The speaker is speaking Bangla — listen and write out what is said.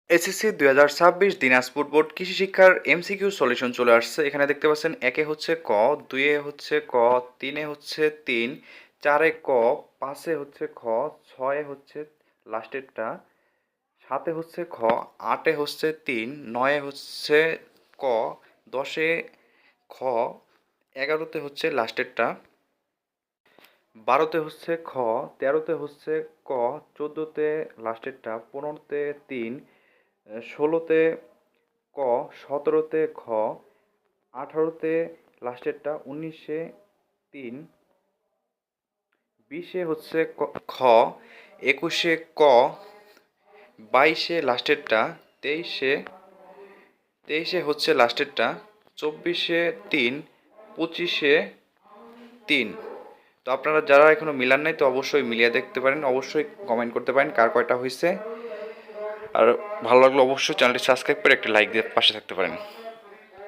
এসএসসি 2026 দিনাজপুর বোর্ড কৃষি শিক্ষার এমসিকিউ সলিউশন চলে আসছে। এখানে দেখতে পাচ্ছেন একে হচ্ছে ক, দুইয়ে হচ্ছে ক, তিনে হচ্ছে তিন, চারে ক, পাঁচে হচ্ছে খ, ছয়ে হচ্ছে লাস্টেরটা, সাতে হচ্ছে খ, আটে হচ্ছে তিন, নয়ে হচ্ছে ক, দশে খ, এগারোতে হচ্ছে লাস্টেরটা, বারোতে হচ্ছে খ, তেরোতে হচ্ছে ক, চোদ্দোতে লাস্টেরটা, পনেরোতে তিন, ষোলোতে ক, সতেরোতে খ, আঠারোতে লাস্টেরটা, উনিশে তিন, বিশে হচ্ছে খ, একুশে ক, বাইশে লাস্টেরটা, তেইশে তেইশে হচ্ছে লাস্টেরটা, চব্বিশে তিন, পঁচিশে তিন। তো আপনারা যারা এখনো মিলান নাই তো অবশ্যই মিলিয়ে দেখতে পারেন, অবশ্যই কমেন্ট করতে পারেন কার কয়টা হয়েছে। আর ভালো লাগলে অবশ্যই চ্যানেলটি সাবস্ক্রাইব করে একটা লাইক দিয়ে পাশে থাকতে পারেন।